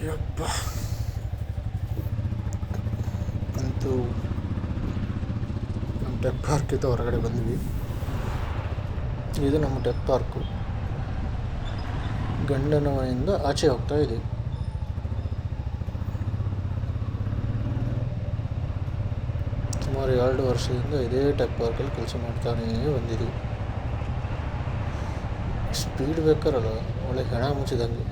ಯಪ್ಪ ಅಂತೂ ನಮ್ಮ ಟೆಕ್ ಪಾರ್ಕಿಂದ ಹೊರಗಡೆ ಬಂದ್ವಿ. ಇದು ನಮ್ಮ ಟೆಕ್ ಪಾರ್ಕು. ಗಂಡನ ಮನೆಯಿಂದ ಆಚೆ ಹೋಗ್ತಾ ಇದ್ದೀವಿ. ಸುಮಾರು 2 ವರ್ಷದಿಂದ ಇದೇ ಟೆಕ್ ಪಾರ್ಕಲ್ಲಿ ಕೆಲಸ ಮಾಡ್ತಾನೇ ಬಂದಿದ್ದೀವಿ. ಸ್ಪೀಡ್ ಬ್ರೇಕರಲ್ಲ, ಒಳ್ಳೆ ಹೆಣ ಮುಚ್ಚಿದಂಗೆ.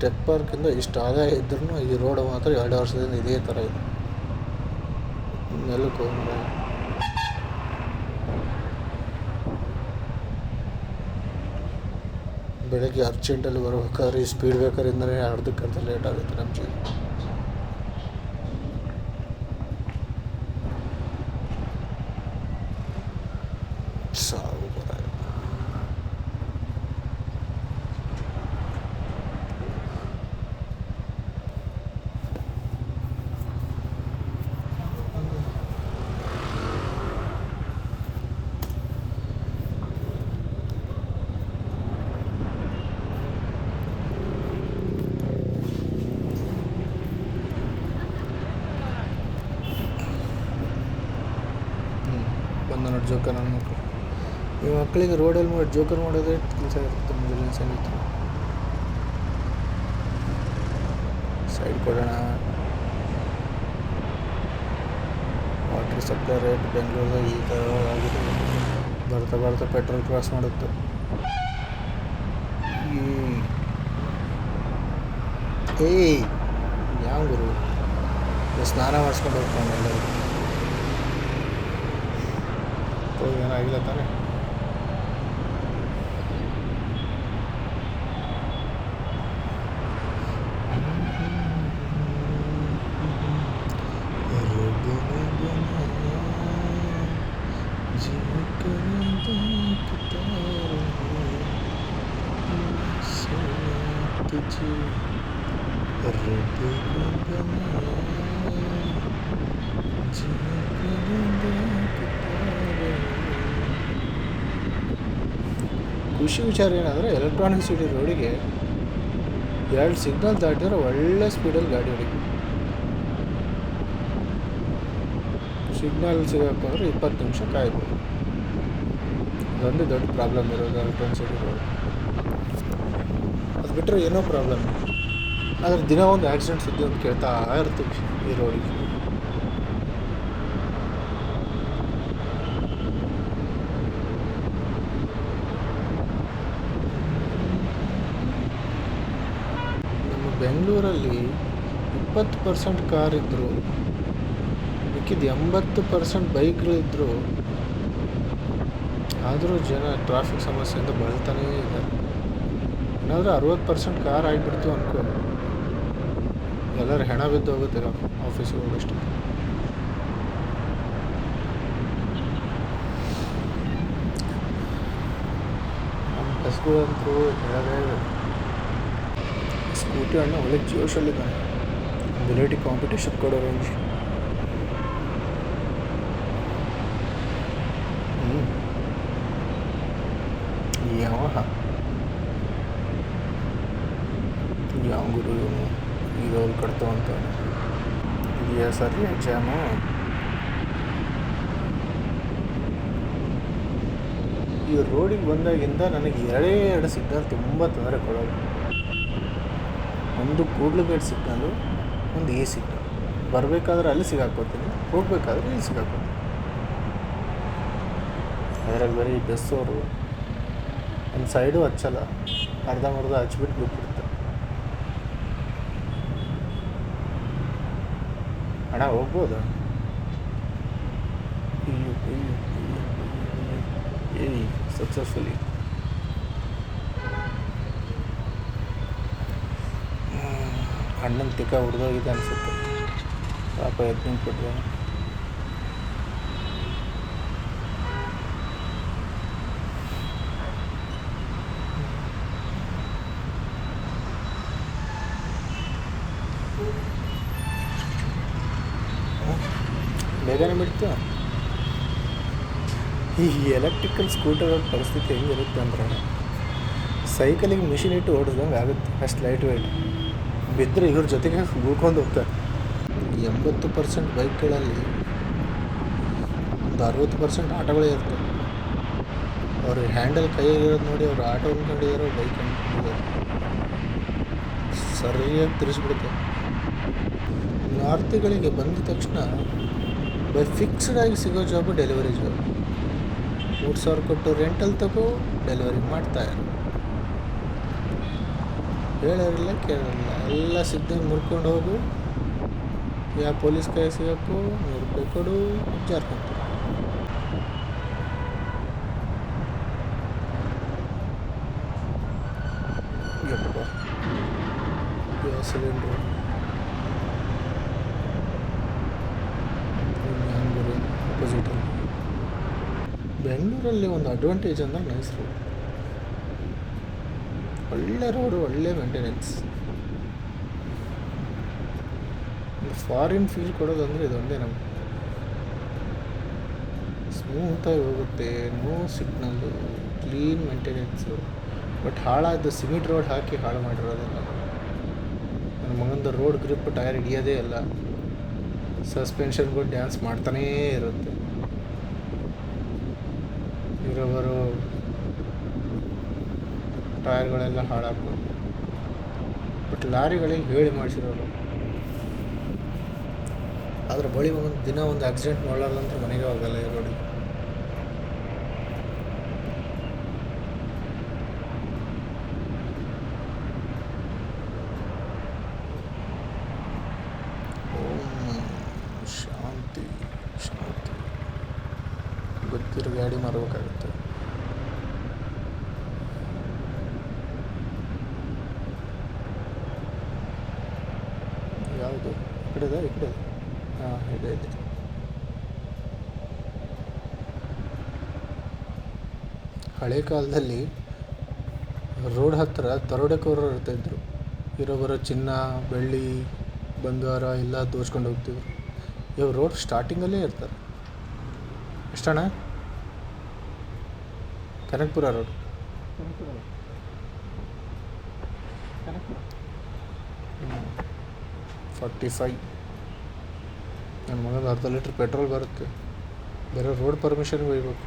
ಟೆಕ್ ಪಾರ್ಕಿಂದ ಇಷ್ಟು ಆದಾಯ ಇದ್ರೂ ಈ ರೋಡ್ ಮಾತ್ರ 2 ವರ್ಷದಿಂದ ಇದೇ ಥರ ಇದೆ. ನೆಲಕ್ಕೆ ಹೋಗಲ್ಲ. ಬೆಳಗ್ಗೆ ಅರ್ಜೆಂಟಲ್ಲಿ ಬರ್ಬೇಕಾದ್ರೆ ಈ ಸ್ಪೀಡ್ ಬ್ರೇಕರಿಂದಲೇ ಅರ್ಧಕ್ಕರ್ಧ ಲೇಟ್ ಆಗುತ್ತೆ ನಮ್ಮ ಜೀವ. ಸಾವು ಬರ ಬಂದ ನೋಡಿ ಜೋಕರ್. ನನ್ನ ಮಕ್ಕಳು ಈ ಮಕ್ಕಳಿಗೆ ರೋಡಲ್ಲಿ ಮಾಡಿ ಜೋಕರ್ ಮಾಡೋದೇ ಕೆಲಸ ಇರುತ್ತೆ. ಮೊದಲನೇ ಸಂಗೀತ ಸೈಡ್ ಕೊಡೋಣ. ವಾಟರ್ ಸಪ್ಲೈ ರೇಟ್ ಬೆಂಗಳೂರಲ್ಲಿ ಈ ಥರ ಆಗಿದೆ. ಬರ್ತಾ ಬರ್ತಾ ಪೆಟ್ರೋಲ್ ಕ್ರಾಸ್ ಮಾಡುತ್ತೆ. ಏಯ್ ಯಾವ ಗುರು ಸ್ನಾನ ಮಾಡಿಸ್ಕೊಂಡು ಹೋಗ್ತಾನೆ ಎಲ್ಲರೂ. ಏನಾಗಿಲ್ಲ ತಾನೆ. ಖುಷಿ ವಿಚಾರ ಏನಂದರೆ ಎಲೆಕ್ಟ್ರಾನಿಕ್ ಸಿಟಿ ರೋಡಿಗೆ 2 ಸಿಗ್ನಲ್ ದಾಟಿದ್ರೆ ಒಳ್ಳೆ ಸ್ಪೀಡಲ್ಲಿ ಗಾಡಿ ಹೊಡಿಬೇಕು. ಸಿಗ್ನಲ್ ಸಿಗೋಕ್ಕಂದ್ರೆ 20 ನಿಮಿಷ ಕಾಯ್ಬೋದು. ಅದೊಂದು ದೊಡ್ಡ ಪ್ರಾಬ್ಲಮ್ ಇರೋದು ಎಲೆಕ್ಟ್ರಾನಿಕ್ ಸಿಟಿ ರೋಡ್. ಅದು ಬಿಟ್ಟರೆ ಏನೋ ಪ್ರಾಬ್ಲಮ್. ಆದರೆ ದಿನ ಒಂದು ಆಕ್ಸಿಡೆಂಟ್ ಸುದ್ದಿ ಅಂತ ಕೇಳ್ತಾ ಇರ್ತೀವಿ ಈ ರೋಡಿಗೆ. ಬೆಂಗಳೂರಲ್ಲಿ 20% ಕಾರ್ ಇದ್ದರು, ಮಿಕ್ಕಿದ 80% ಬೈಕ್ಗಳಿದ್ದರು. ಆದರೂ ಜನ ಟ್ರಾಫಿಕ್ ಸಮಸ್ಯೆಯಿಂದ ಬಳಲ್ತಾನೇ ಇದ್ದಾರೆ. ಏನಾದರೂ 60% ಕಾರ್ ಆಗಿಬಿಡ್ತು ಅನ್ಕೋ, ಎಲ್ಲರೂ ಹೆಣ ಬಿದ್ದು ಹೋಗುತ್ತಿಲ್ಲ ಆಫೀಸಿಗೆ ಹೋಗೋಷ್ಟು. ನಮ್ಮ ಬಸ್ಗಳಂತೂ ಹೇಳೋದೇ. ಸ್ಕೂಟಿ ಅಣ್ಣ ಒಳ್ಳೆ ಜೋಶಲ್ಲಿದ್ದಾನೆ. ಬುಲೆಟಿ ಕಾಂಪಿಟೇಷನ್ ಕೊಡೋ ರೇಂಜ್. ಯಾವ ಗುರು ಇವನು ಈ ರೋಲ್ ಕಟ್ತಾವ ಅಂತ ಇದೆಯಾ ಸರಿ ಎಕ್ಸಾಮು. ಈ ರೋಡಿಗೆ ಬಂದಾಗಿಂದ ನನಗೆ 2 ಸಿಗ್ನಲ್ ತುಂಬ ತೊಂದರೆ ಕೊಡೋದು. ಒಂದು ಕೂಡ್ಲುಗೇಟ್ ಸಿಗ್ನಲ್ಲು, ಒಂದು ಈ ಸಿಗ್ನಲ್. ಬರಬೇಕಾದ್ರೆ ಅಲ್ಲಿ ಸಿಗಾಕೋತೀನಿ, ಹೋಗ್ಬೇಕಾದ್ರೆ ಇಲ್ಲಿ ಸಿಗಾಕೋತೀನಿ. ಅದ್ರಾಗ ಬರೀ ಬಸ್ಸವರು ಒಂದು ಸೈಡು ಹಚ್ಚಲ್ಲ, ಅರ್ಧಂಬರ್ಧ ಹಚ್ಬಿಟ್ಟು ಬಿಟ್ಬಿಡ್ತಾರೆ. ಅಣ್ಣ ಹೋಗ್ಬೋದಾ? ಏಯ್ ಸಕ್ಸಸ್ಫುಲಿ ಅಣ್ಣನ ತಿಕ್ಕ ಹುಡ್ದೋಗಿದೆ ಅನಿಸುತ್ತೆ. ಪಾಪ ಎದ್ದು ನಿಂತ್ಬಿಟ್ರೆ. ಬೇಗನೆ ಬಿಡ್ತು. ಈ ಎಲೆಕ್ಟ್ರಿಕಲ್ ಸ್ಕೂಟರ್ ಪರಿಸ್ಥಿತಿ ಹೆಂಗಿರುತ್ತೆ ಅಂದರೆ, ಸೈಕಲಿಗೆ ಮಿಷಿನ್ ಇಟ್ಟು ಓಡಿಸ್ದಂಗೆ ಆಗುತ್ತೆ, ಅಷ್ಟು ಲೈಟ್ ವೆಯ್ಟ್. ಬಿದ್ದರೆ ಇವ್ರ ಜೊತೆಗೆ ಉಳ್ಕೊಂಡು ಹೋಗ್ತಾರೆ. 80% ಬೈಕ್ಗಳಲ್ಲಿ ಒಂದು 60% ಆಟೋಗಳೇ ಇರ್ತವೆ. ಅವ್ರ ಹ್ಯಾಂಡಲ್ ಕೈಯಲ್ಲಿರೋದು ನೋಡಿ ಅವ್ರು ಆಟೋ ಅಂದ್ಕೊಂಡಿದ್ದಾರೋ ಬೈಕ್ ಅಂದ್ಕೊಂಡಿದ್ದಾರೆ. ಸರಿಯಾಗಿ ತಿರ್ಸ್ಬಿಡುತ್ತೆ. ನಾರ್ತ್ಗಳಿಗೆ ಬಂದ ತಕ್ಷಣ ಬೈ ಫಿಕ್ಸ್ಡ್ ಆಗಿ ಸಿಗೋ ಜಾಬು ಡೆಲಿವರಿ ಜಾಬ್. 3,000 ಕೊಟ್ಟು ರೆಂಟಲ್ ತಗೋ, ಡೆಲಿವರಿ ಮಾಡ್ತಾಯಿರು. ಹೇಳೋರಿಲ್ಲ ಕೇಳೋರಿಲ್ಲ, ಎಲ್ಲ ಸಿಗ್ದಂಗೆ ಮುರ್ಕೊಂಡು ಹೋಗು, ಯಾವ ಪೊಲೀಸ್ ಕೈ ಸಿಗಕ್ಕೂ ₹100 ಕೊಡು, ಜಾರ್ಕೊಂತಾರೆ. ಯಪ್ಪ, ಗ್ಯಾಸ್ ಸಿಲಿಂಡ್ರು ಅಪೋಸಿಟಲ್ಲಿ. ಬೆಂಗಳೂರಲ್ಲಿ ಒಂದು ಅಡ್ವಾಂಟೇಜ್ ಅಂದರೆ ನೈಸ್ ರೋಡ್, ಒಳ್ಳೆ ರೋಡು, ಒಳ್ಳೆ ಮೇಂಟೆನೆನ್ಸ್. ಫಾರಿನ್ ಫೀಲ್ ಕೊಡೋದಂದರೆ ಇದೊಂದೇ ನಮಗೆ. ಸ್ಮೂತಾಗಿ ಹೋಗುತ್ತೆ, no signal, clean maintenance. But ಹಾಳಾದ ಸಿಮೆಂಟ್ ರೋಡ್ ಹಾಕಿ ಹಾಳು ಮಾಡಿರೋದಲ್ಲ. ನನ್ನ ಮಗಂದು ರೋಡ್ ಗ್ರಿಪ್ ಟೈರ್ ಹಿಡಿಯೋದೇ ಇಲ್ಲ, ಸಸ್ಪೆನ್ಷನ್ಗೂ ಡ್ಯಾನ್ಸ್ ಮಾಡ್ತಾನೇ ಇರುತ್ತೆ. ಇರೋವರು ಟೈರ್ಗಳೆಲ್ಲ ಹಾಳಾಗ್ಬೋದು. ಬಟ್ ಲಾರಿಗಳಿಗೆ ಹೇಳಿ ಮಾಡಿಸಿರೋರು. ಆದರೆ ಬಳಿ ಒಂದು ದಿನ ಒಂದು ಆಕ್ಸಿಡೆಂಟ್ ಮಾಡಲಾರ್ದಂದ್ರೆ ಮನೆಗೆ ಹೋಗಲ್ಲ ಈ ರೋಡಿಗೆ. ಶಾಂತಿ ಶಾಂತಿ. ಗೊತ್ತಿರೋ ಗಾಡಿ ಮಾರಬೇಕಾಗುತ್ತೆ. ಯಾವುದು ಈ ಕಡೆದ? ಈ ಕಡೆ ಹಾಂ, ಇದೆ. ಹಳೆ ಕಾಲದಲ್ಲಿ ರೋಡ್ ಹತ್ತಿರ ದರೋಡೆಕೋರರು ಇರ್ತಾಯಿದ್ರು. ಇರೋಬರೋ ಚಿನ್ನ, ಬೆಳ್ಳಿ, ಬಂಗಾರ ಎಲ್ಲ ದೋಚ್ಕೊಂಡು ಹೋಗ್ತಿದ್ರು. ಇವಾಗ ರೋಡ್ ಸ್ಟಾರ್ಟಿಂಗಲ್ಲೇ ಇರ್ತಾರೆ. ಎಷ್ಟಣ್ಣ? ಕನಕಪುರ ರೋಡ್ 45. ನನ್ನ ಮಗನ ಅರ್ಧ ಲೀಟ್ರ್ ಪೆಟ್ರೋಲ್ ಬರುತ್ತೆ. ಬೇರೆ ರೋಡ್ ಪರ್ಮಿಷನ್ಗೆ ಒಯ್ಬೇಕು.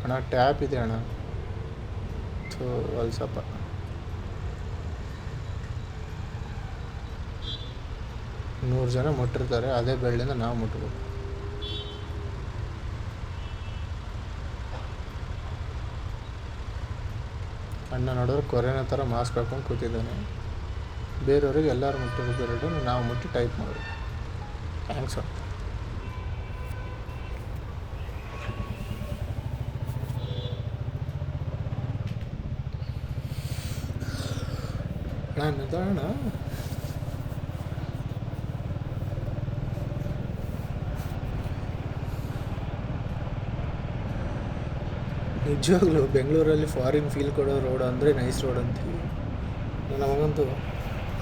ಅಣ್ಣ ಟ್ಯಾಪ್ ಇದೆ ಅಣ್ಣ. ಥೋ ಅಲ್ಸಪ್ಪ. ನೂರು ಜನ ಮುಟ್ಟಿರ್ತಾರೆ, ಅದೇ ಬೆಳ್ಳಿಂದ ನಾವು ಮುಟ್ಟಬೇಕು. ಅಣ್ಣ ನೋಡೋರು ಕೊರೋನಾ ಥರ ಮಾಸ್ಕ್ ಹಾಕೊಂಡು ಕೂತಿದ್ದಾನೆ. ಬೇರೆಯವ್ರಿಗೆ ಎಲ್ಲರೂ ಮುಟ್ಟಿರೋದು ನಾವು ಮುಟ್ಟಿ ಟೈಪ್ ಮಾಡೋದು. ಥ್ಯಾಂಕ್ಸ್ ಅಣ್ಣ. ನಿಧಾನ. ನಿಜವಾಗ್ಲೂ ಬೆಂಗಳೂರಲ್ಲಿ ಫಾರಿನ್ ಫೀಲ್ ಕೊಡೋ ರೋಡ್ ಅಂದರೆ ನೈಸ್ ರೋಡ್ ಅಂತೀವಿ. ನಮಗಂತೂ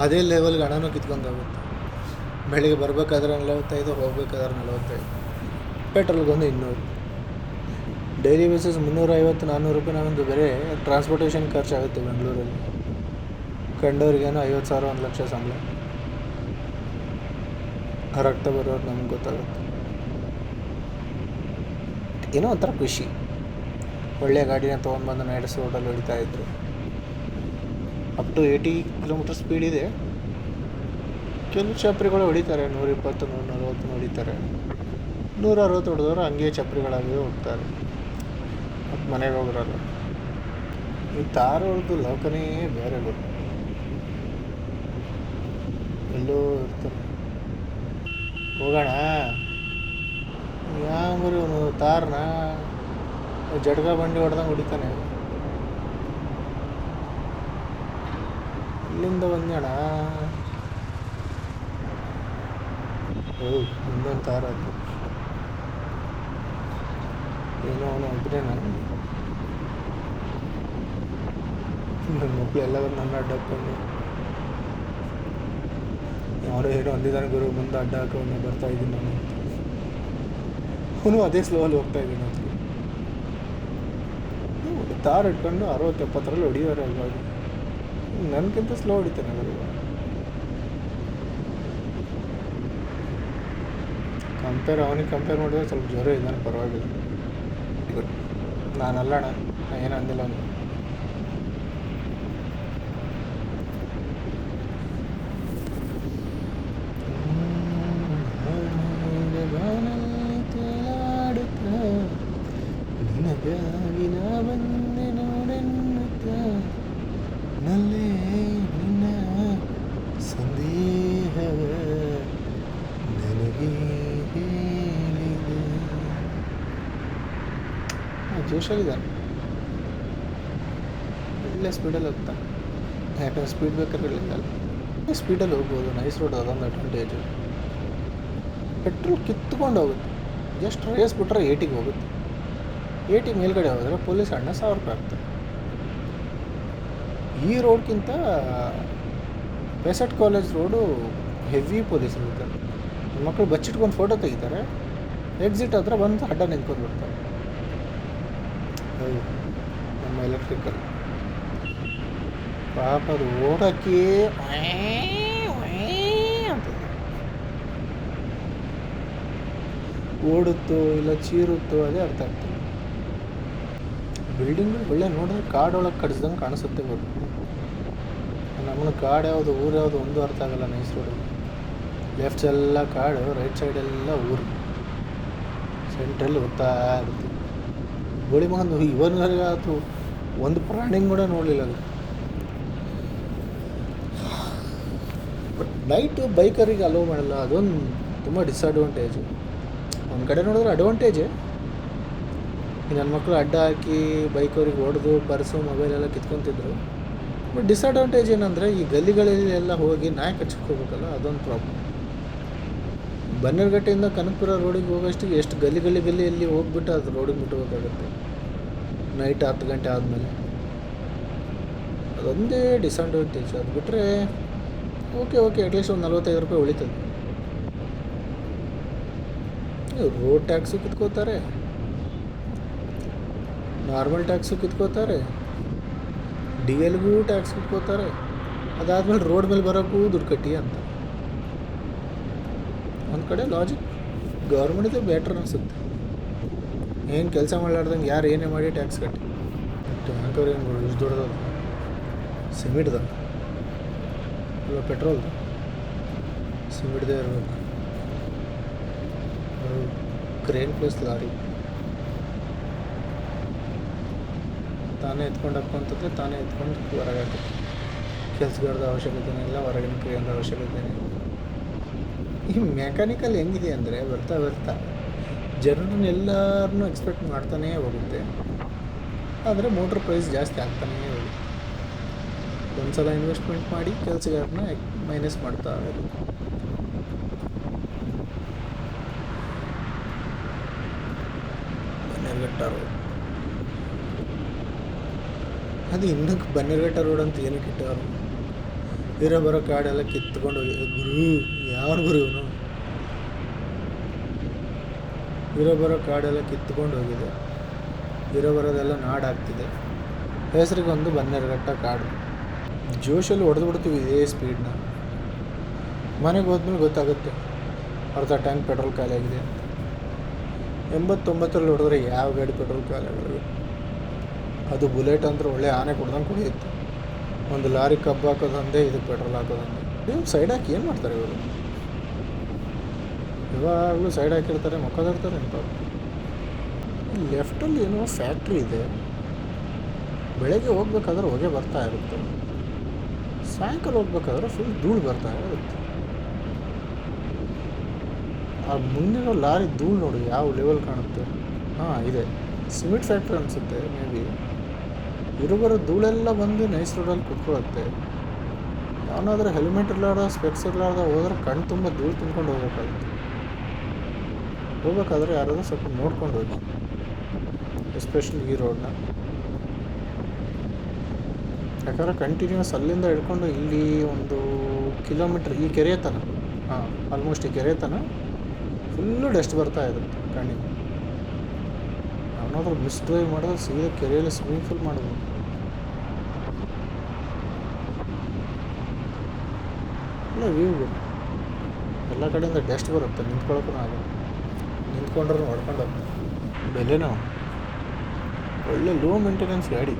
ಅದೇ ಲೆವೆಲ್ಗೆ ಹಣನೂ ಕಿತ್ಕೊಂಡೋಗುತ್ತೆ. ಬೆಳಿಗ್ಗೆ ಬರಬೇಕಾದ್ರೆ 45, ಹೋಗ್ಬೇಕಾದ್ರೆ 45. ಪೆಟ್ರೋಲ್ಗೊಂದು 200. ಡೈಲಿ ಬೇಸಿಸ್ 350-400 ರೂಪಾಯಿ ನಾವೊಂದು ಬೇರೆ ಟ್ರಾನ್ಸ್ಪೋರ್ಟೇಷನ್ ಖರ್ಚಾಗುತ್ತೆ ಬೆಂಗಳೂರಲ್ಲಿ. ಕಂಡವ್ರಿಗೇನೋ 50,000, 1 ಲಕ್ಷ ಸಂಬಳ. ರಕ್ತ ಬರೋರು ನಮ್ಗೆ ಗೊತ್ತಾಗುತ್ತೆ. ಏನೋ ಒಂಥರ ಖುಷಿ. ಒಳ್ಳೆಯ ಗಾಡಿನ ತೊಗೊಂಡ್ಬಂದು ನಡೆಸಿ ರೋಡಲ್ಲಿ ಹೊಡಿತಾಯಿದ್ರು. ಅಪ್ ಟು 80 ಕಿಲೋಮೀಟರ್ ಸ್ಪೀಡ್ ಇದೆ. ಕೆಲವು ಚಪ್ರಿಗಳು ಹೊಡಿತಾರೆ 120, 140 ಹೊಡಿತಾರೆ. 160 ಹೊಡೆದವರು ಹಂಗೆ ಚಪ್ರಿಗಳಾಗಿ ಹೋಗ್ತಾರೆ. ಮತ್ತು ಮನೆಗೆ ಹೋಗಿರಲ್ಲ. ಈ ತಾರು ಹೊಡೆದು ಲೋಕನೇ ಬೇರೆ ಗೊತ್ತು. ಎಲ್ಲೋ ಇರ್ತಾರೆ. ಹೋಗೋಣ ಯಾವ ಇವನು ತಾರನ ಜಡ್ಗ ಬಂಡಿ ಹೊಡೆದಂಗೆ ಹೊಡಿತಾನೆ. ಇಲ್ಲಿಂದ ಬಂದಣ. ಮುಂದೊಂದು ತಾರ ಆಯ್ತು. ಏನೋ ಅವನು ಒಬ್ಬರೇ. ನನ್ನ ಮಕ್ಕಳು ಎಲ್ಲ ಬಂದು ನನ್ನ ಅಡ್ಡ ಹಾಕ್ಕೊಂಡು ಅವರು ಏನೋ ಅಂದಿದ್ದಾನೆ ಗುರು, ಮುಂದೆ ಅಡ್ಡ ಹಾಕೊಂಡು ಬರ್ತಾ ಇದ್ದೀನಿ ನಾನು. ಅವನು ಅದೇ ಸ್ಲೋಲ್ಲಿ ಹೋಗ್ತಾ ಇದ್ದೀನಿ. ತಾರು ಇಟ್ಕೊಂಡು 60-70ರಲ್ಲಿ ಹೊಡಿಯೋರು ಇವಾಗ. ನನಗಿಂತ ಸ್ಲೋ ಹೊಡಿತಾನೆ ಅವರು. ಅವನಿಗೆ ಕಂಪೇರ್ ಮಾಡಿದ್ರೆ ಸ್ವಲ್ಪ ಜ್ವರ ಇದ್ದಾನೆ, ಪರವಾಗಿಲ್ಲ. ನಾನಲ್ಲಣ್ಣ, ಏನು ಅಂದಿಲ್ಲ ಅವನು. ನಿನಗಾಗಿ ನಾ ಬಂದೆ ನೋಡೆನ್ನುತ್ತ ನಲ್ಲೇ ನಿನ್ನ ಸಂದೇಹವ ನನಗೆ ಹೇಳಿದೆ. ಜೋಶಲ್ಲಿದ್ದಾನೆ, ಒಳ್ಳೆ ಸ್ಪೀಡಲ್ಲಿ ಹೋಗ್ತಾನೆ. ಯಾಕಂದ್ರೆ ಸ್ಪೀಡ್ ಬೇಕಾಗಿರಲಿಲ್ಲ, ಸ್ಪೀಡಲ್ಲಿ ಹೋಗ್ಬೋದು. ನೈಸ್ ರೋಡ್ ಅದೊಂದು ಅಡ್ವಾಂಟೇಜು. ಪೆಟ್ರೋಲ್ ಕಿತ್ಕೊಂಡು ಹೋಗುತ್ತೆ. ಜಸ್ಟ್ ರೇಸ್ ಬಿಟ್ರೆ 80ಗೆ ಹೋಗುತ್ತೆ. 80 ಮೇಲ್ಗಡೆ ಹೋದರೆ ಪೊಲೀಸ್ ಅಣ್ಣ 1000 ರೂಪಾಯಿ ಆಗ್ತದೆ. ಈ ರೋಡ್ಗಿಂತ ಪೆಸಟ್ ಕಾಲೇಜ್ ರೋಡು ಹೆವಿ ಪೊಲೀಸ್ ಇರ್ತಾರೆ. ಮಕ್ಕಳು ಬಚ್ಚಿಟ್ಕೊಂಡು ಫೋಟೋ ತೆಗಿತಾರೆ, ಎಕ್ಸಿಟ್ ಹತ್ರ ಬಂದು ಅಡ್ಡ ನಿಂತ್ಕೊಂಡು ಬಿಡ್ತಾರೆ. ನಮ್ಮ ಎಲೆಕ್ಟ್ರಿಕಲ್ ಪಾಪ ಅದು ಓಡೋಕ್ಕೆ ಅಂತ ಓಡುತ್ತೋ ಇಲ್ಲ ಚೀರುತ್ತೋ ಅದೇ ಅರ್ಥ ಆಗ್ತದೆ. ಬಿಲ್ಡಿಂಗ್ಗಳು ಒಳ್ಳೆ ನೋಡಿದ್ರೆ ಕಾಡೊಳಗೆ ಕಡಿಸ್ದಂಗೆ ಕಾಣಿಸುತ್ತೆ. ಗೊತ್ತು ನಮ್ಮನ್ನು ಕಾಡು ಯಾವುದು ಊರು ಯಾವುದು ಒಂದು ಅರ್ಥ ಆಗಲ್ಲ. ನೈಸ್ ರೋಡಲ್ಲಿ ಲೆಫ್ಟ್ ಎಲ್ಲ ಕಾಡು, ರೈಟ್ ಸೈಡೆಲ್ಲ ಊರು, ಸೆಂಟ್ರಲ್ಲಿ ಹೋಗ್ತಾ ಇರುತ್ತೆ. ಗೋಳಿ ಮಗಂದು ಇವನ್ವರೆಗೆ ಆಯ್ತು ಒಂದು ಪ್ರಾಣಿಂಗ್ ಕೂಡ ನೋಡಲಿಲ್ಲ ಅದು. ಬಟ್ ನೈಟು ಬೈಕರಿಗೆ ಅಲೋ ಮಾಡಲ್ಲ, ಅದೊಂದು ತುಂಬ ಡಿಸ್ಅಡ್ವಾಂಟೇಜು. ಒಂದು ಕಡೆ ನೋಡಿದ್ರೆ ಅಡ್ವಾಂಟೇಜೇ, ನನ್ನ ಮಕ್ಕಳು ಅಡ್ಡ ಹಾಕಿ ಬೈಕವ್ರಿಗೆ ಹೊಡೆದು ಪರ್ಸು ಮೊಬೈಲೆಲ್ಲ ಕಿತ್ಕೊತಿದ್ರು. ಬಟ್ ಡಿಸ್ಅಡ್ವಾಂಟೇಜ್ ಏನಂದರೆ ಈ ಗಲ್ಲಿಗಳಲ್ಲಿ ಎಲ್ಲ ಹೋಗಿ ನಾಯಿ ಕಚ್ಕೋಬೇಕಲ್ಲ, ಅದೊಂದು ಪ್ರಾಬ್ಲಮ್. ಬನ್ನೇರುಘಟ್ಟೆಯಿಂದ ಕನಕಪುರ ರೋಡಿಗೆ ಹೋಗೋಷ್ಟಿಗೆ ಎಷ್ಟು ಗಲ್ಲಿಯಲ್ಲಿ ಹೋಗ್ಬಿಟ್ಟು ಅದು ರೋಡಿಗೆ ಮುಟ್ಟಬೇಕಾಗುತ್ತೆ ನೈಟ್ 10 ಗಂಟೆ ಆದಮೇಲೆ. ಅದೊಂದೇ ಡಿಸ್ಅಡ್ವಾಂಟೇಜ್. ಅದು ಬಿಟ್ಟರೆ ಓಕೆ ಅಟ್ಲೀಸ್ಟ್ ಒಂದು 45 ರೂಪಾಯಿ ಉಳಿತದೆ. ರೋಡ್ ಟ್ಯಾಕ್ಸು ಕಿತ್ಕೋತಾರೆ, ನಾರ್ಮಲ್ ಟ್ಯಾಕ್ಸು ಕಿತ್ಕೋತಾರೆ, DLಗೂ ಟ್ಯಾಕ್ಸ್ ಕಿತ್ಕೋತಾರೆ. ಅದಾದಮೇಲೆ ರೋಡ್ ಮೇಲೆ ಬರೋಕ್ಕೂ ದುಡ್ಡು ಕಟ್ಟಿ ಅಂತ. ಒಂದು ಕಡೆ ಲಾಜಿಕ್ ಗೌರ್ಮೆಂಟಿದೆ ಬೆಟ್ರ್ ಅನಿಸುತ್ತೆ. ಏನು ಕೆಲಸ ಮಾಡಲಾರ್ದಂಗೆ ಯಾರು ಏನೇ ಮಾಡಿ ಟ್ಯಾಕ್ಸ್ ಕಟ್ಟಿ. ಟ್ಯಾಂಕರ್ ಏನು ಇಷ್ಟು ದೊಡ್ಡದ, ಸಿಮೆಂಟ್ದ ಇಲ್ಲ ಪೆಟ್ರೋಲ್ದ? ಸಿಮೆಂಟ್ದೇ ಇರಬೇಕು. ಕ್ರೇನ್ ಪ್ಲಸ್ ಲಾರಿ ತಾನೇ ಎತ್ಕೊಂಡು ಹಾಕ್ಕೊಂತಂದ್ರೆ ತಾನೇ ಎತ್ಕೊಂಡು ಹೊರಗೆ ಹಾಕುತ್ತೆ. ಕೆಲಸಗಾರದ ಅವಶ್ಯಕತೆನೇ ಇಲ್ಲ, ಹೊರಗಿನ ಕ್ರಿಯೆಯಿಂದ ಅವಶ್ಯಕತೆನೇ ಇಲ್ಲ. ಈ ಮೆಕ್ಯಾನಿಕಲ್ ಹೆಂಗಿದೆ ಅಂದರೆ ಬರ್ತಾ ಜನರನ್ನೆಲ್ಲರನ್ನೂ ಎಕ್ಸ್ಪೆಕ್ಟ್ ಮಾಡ್ತಾನೇ ಹೋಗುತ್ತೆ. ಆದರೆ ಮೋಟ್ರ್ ಪ್ರೈಸ್ ಜಾಸ್ತಿ ಆಗ್ತಾನೇ ಹೋಗುತ್ತೆ. ಒಂದು ಸಲ ಇನ್ವೆಸ್ಟ್ಮೆಂಟ್ ಮಾಡಿ ಕೆಲಸಗಾರನ ಮೈನಸ್ ಮಾಡ್ತಾ ಇರೋದು. ಬನ್ನೇರುಘಟ್ಟ ರೋಡ್ ಅದು ಇನ್ನಕ್ಕೆ ಬನ್ನೇರುಘಟ್ಟ ರೋಡ್ ಅಂತ ಏನಕ್ಕೆ ಇಟ್ಟವರು? ಇರೋ ಬರೋ ಕಾಡೆಲ್ಲ ಕಿತ್ಕೊಂಡು ಹೋಗಿ ಗುರು ಯಾರು ಗುರು ಇವನು? ಇರೋ ಬರೋ ಕಾಡೆಲ್ಲ ಕಿತ್ಕೊಂಡು ಹೋಗಿದೆ, ಇರೋ ಬರೋದೆಲ್ಲ ನಾಡಾಗ್ತಿದೆ. ಹೆಸರಿಗೊಂದು ಬನ್ನೇರುಘಟ್ಟ ಕಾಡು. ಜೋಶಲ್ಲಿ ಹೊಡೆದು ಬಿಡ್ತೀವಿ ಇದೇ ಸ್ಪೀಡ್ನ. ಮನೆಗೆ ಹೋದ್ಮೇಲೆ ಗೊತ್ತಾಗುತ್ತೆ ಅರ್ಧ ಟ್ಯಾಂಕ್ ಪೆಟ್ರೋಲ್ ಖಾಲಿ ಆಗಿದೆ ಅಂತ. 80-90ರಲ್ಲಿ ಹೊಡೆದ್ರೆ ಯಾವ ಗಾಡಿ ಪೆಟ್ರೋಲ್ ಖಾಲಿ ಆಗೋದು? ಅದು ಬುಲೆಟ್ ಅಂದ್ರೆ ಒಳ್ಳೆ ಆನೆ ಕೊಡ್ದಂಗೆ ಕುಡಿಯುತ್ತೆ. ಒಂದು ಲಾರಿ ಕಬ್ಬು ಹಾಕೋದಂದೆ, ಇದಕ್ಕೆ ಪೆಟ್ರೋಲ್ ಹಾಕೋದಂದೆ. ನೀವು ಸೈಡ್ ಹಾಕಿ ಏನು ಮಾಡ್ತಾರೆ ಇವರು? ಯಾವಾಗಲೂ ಸೈಡ್ ಹಾಕಿರ್ತಾರೆ, ಮಕ್ಕಳಿರ್ತಾರೆ ಅಂತ. ಲೆಫ್ಟಲ್ಲಿ ಏನೋ ಫ್ಯಾಕ್ಟ್ರಿ ಇದೆ. ಬೆಳಗ್ಗೆ ಹೋಗ್ಬೇಕಾದ್ರೆ ಹೊಗೆ ಬರ್ತಾ ಇರುತ್ತೆ, ಸಾಯಂಕಾಲ ಹೋಗ್ಬೇಕಾದ್ರೆ ಫುಲ್ ಧೂಳು ಬರ್ತಾ ಇರುತ್ತೆ. ಆ ಮುಂದಿನ ಲಾರಿ ಧೂಳು ನೋಡಿ ಯಾವ ಲೆವೆಲ್ ಕಾಣುತ್ತೆ. ಹಾಂ ಇದೆ, ಸಿಮೆಂಟ್ ಫ್ಯಾಕ್ಟ್ರಿ ಅನಿಸುತ್ತೆ ಮೇ ಬಿ. ಇರೋ ಧೂಳೆಲ್ಲ ಬಂದು ನೈಸ್ ರೋಡಲ್ಲಿ ಕುತ್ಕೊಳ್ಳುತ್ತೆ. ಅವನಾದರೂ ಹೆಲ್ಮೆಟ್ ಇರಲಾರ್ದ ಸ್ಪೆಕ್ಸ್ ಇರಲಾರ್ದ ಹೋದ್ರೆ ಕಣ್ಣು ತುಂಬ ಧೂಳು ತುಂಬ್ಕೊಂಡು ಹೋಗ್ಬೇಕಾಗುತ್ತೆ. ಹೋಗ್ಬೇಕಾದ್ರೆ ಯಾರಾದರೂ ಸ್ವಲ್ಪ ನೋಡ್ಕೊಂಡು ಹೋಗಿ, ಎಸ್ಪೆಷಲಿ ಈ ರೋಡ್ನ. ಯಾಕಂದರೆ ಕಂಟಿನ್ಯೂಸ್ ಅಲ್ಲಿಂದ ಹಿಡ್ಕೊಂಡು ಇಲ್ಲಿ 1 ಕಿಲೋಮೀಟ್ರ್ ಈ ಕೆರೆ ತನ, ಆಲ್ಮೋಸ್ಟ್ ಈ ಕೆರೆ ತನ ಫುಲ್ಲು ಡಸ್ಟ್ ಬರ್ತಾ ಇರುತ್ತೆ ಕಣ್ಣಿಗೆ. ಏನಾದರೂ ಮಿಸ್ ಡ್ರೈವ್ ಮಾಡಿದ್ರೆ ಸೀದಾ ಕೆರೆಯಲ್ಲಿ ಸ್ವಿಮ್ಮಿಂಗ್ ಫೂಲ್ ಮಾಡ್ಬೋದು. ಇಲ್ಲ ವ್ಯೂ ಎಲ್ಲ ಕಡೆಯಿಂದ ಡಸ್ಟ್ ಬರುತ್ತೆ, ನಿಂತ್ಕೊಳ್ಳೋಕ್ಕೂ ಆಗಲ್ಲ. ನಿಂತ್ಕೊಂಡ್ರೂ ಹೊಡ್ಕೊಂಡು ಹೋಗ್ತಾರೆ. ಬೆಲೆನೋ ಒಳ್ಳೆ ಲೋ ಮೇಂಟೆನೆನ್ಸ್ ಗಾಡಿ.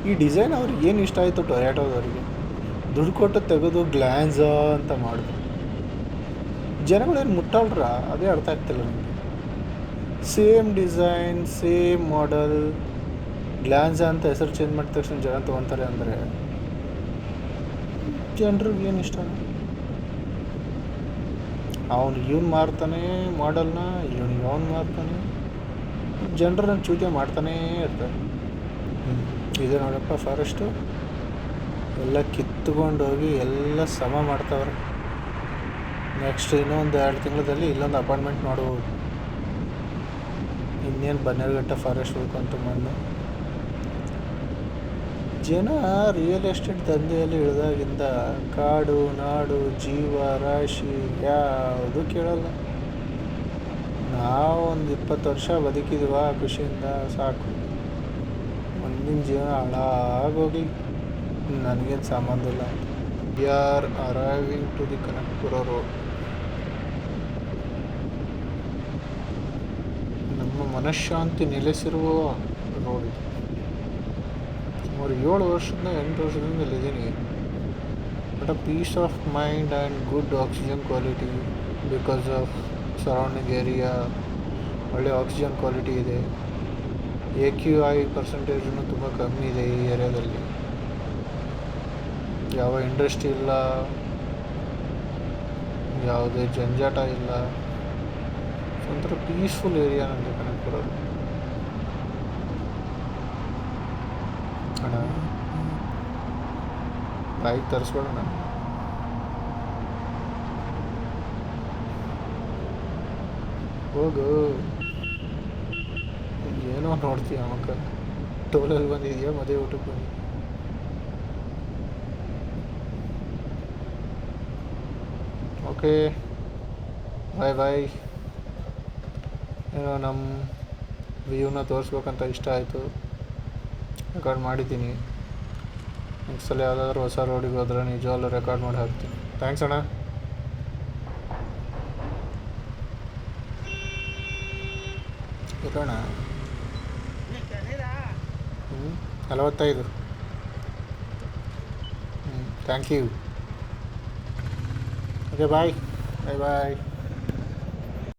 ಈ ಡಿಸೈನ್ ಅವ್ರಿಗೆ ಏನು ಇಷ್ಟ ಆಯಿತು ಟೊಯೋಟೋದವ್ರಿಗೆ, ದುಡ್ಡು ಕೊಟ್ಟು ತೆಗೆದು ಗ್ಲ್ಯಾನ್ಸಾ ಅಂತ ಮಾಡಿದ್ರು. ಜನಗಳೇನು ಮುಟ್ಟಲ್ರ, ಅದೇ ಅರ್ಥ ಆಗ್ತಿಲ್ಲ ನನಗೆ. ಸೇಮ್ ಡಿಸೈನ್, ಸೇಮ್ ಮಾಡೆಲ್, ಗ್ಲ್ಯಾನ್ಸಾ ಅಂತ ಹೆಸರು ಚೇಂಜ್ ಮಾಡಿದ ತಕ್ಷಣ ಜನ ತೊಗೊತಾರೆ ಅಂದರೆ ಜನರಿಗೆ ಏನು ಇಷ್ಟ? ಅವನು ಇವನು ಮಾರ್ತಾನೆ ಮಾಡಲ್ನ, ಇವನಿಗೆ ಅವನು ಮಾರ್ತಾನೆ, ಜನರನ್ನ ಚೂತಿಯ ಮಾಡ್ತಾನೇ ಇರ್ತಾರೆ. ಇದೆ ನೋಡಪ್ಪ ಫಾರೆಸ್ಟು, ಎಲ್ಲ ಕಿತ್ಕೊಂಡೋಗಿ ಎಲ್ಲ ಸಮ ಮಾಡ್ತಾವ್ರೆ. ನೆಕ್ಸ್ಟ್ ಇನ್ನೊಂದು 2 ತಿಂಗಳಲ್ಲಿ ಇಲ್ಲೊಂದು ಅಪಾರ್ಟ್ಮೆಂಟ್ ನೋಡ್ಬೋದು. ಇನ್ನೇನು ಬನ್ನೇರುಘಟ್ಟ ಫಾರೆಸ್ಟ್ ಉಳ್ಕೊಂತು ಮಣ್ಣು. ಜನ ರಿಯಲ್ ಎಸ್ಟೇಟ್ ದಂಧೆಯಲ್ಲಿ ಇಳಿದಾಗಿಂದ ಕಾಡು ನಾಡು ಜೀವ ರಾಶಿ ಯಾವುದು ಕೇಳಲ್ಲ. ನಾವು ಒಂದು 20 ವರ್ಷ ಬದುಕಿದ್ವ ಖುಷಿಯಿಂದ ಸಾಕು. ಮುಂದಿನ ಜೀವನ ಹಾಳಾಗೋಗಿ ನನಗೇನು ಸಂಬಂಧ ಇಲ್ಲ. We are arriving to the Kanakapura road. ನಮ್ಮ ಮನಃಶಾಂತಿ ನೆಲೆಸಿರುವ ರೋಡ್ ಇದು. ಸುಮಾರು 7 ವರ್ಷದಿಂದ 8 ವರ್ಷದಿಂದ ಇಲ್ಲಿದ್ದೀನಿ. But a peace of mind and good oxygen quality because of surrounding area. ಒಳ್ಳೆ ಆಕ್ಸಿಜನ್ ಕ್ವಾಲಿಟಿ ಇದೆ. AQI ಪರ್ಸೆಂಟೇಜೂ ತುಂಬ ಕಮ್ಮಿ ಇದೆ ಈ ಏರಿಯಾದಲ್ಲಿ. ಯಾವ ಇಂಡಸ್ಟ್ರಿ ಇಲ್ಲ, ಯಾವುದೇ ಜಂಜಾಟ ಇಲ್ಲ. ಒಂಥರ ಪೀಸ್ಫುಲ್ ಏರಿಯಾ ನನಗೆ ಕನಕಪುರ. ಅಣ್ಣ ಬೈಕ್ ತರಿಸ್ಬೇಡಣ್ಣ. ಹೋಗು, ಏನೋ ನೋಡ್ತೀಯ ಮಕ್ಕ. ಟೋಲಲ್ಲಿ ಬಂದಿದೆಯಾ ಮದುವೆ ಊಟಕ್ಕೆ ಬಂದಿದ್ಯಾ? ಓಕೆ ಬಾಯ್ ಬಾಯ್. ಏನೋ ನಮ್ಮ ವ್ಯೂನ ತೋರಿಸ್ಬೇಕಂತ ಇಷ್ಟ ಆಯಿತು, ರೆಕಾರ್ಡ್ ಮಾಡಿದ್ದೀನಿ. ನೆಕ್ಸ್ಟ್ ಸಲ ಯಾವುದಾದ್ರೂ ಹೊಸ ರೋಡಿಗೆ ಹೋದ್ರೆ ನಿಜವಾಗ್ಲೂ ರೆಕಾರ್ಡ್ ಮಾಡಿ ಹಾಕ್ತೀನಿ. ಥ್ಯಾಂಕ್ಸ್ ಅಣ್ಣ. ಇರೋಣ 45. Thank you. Okay bye bye bye.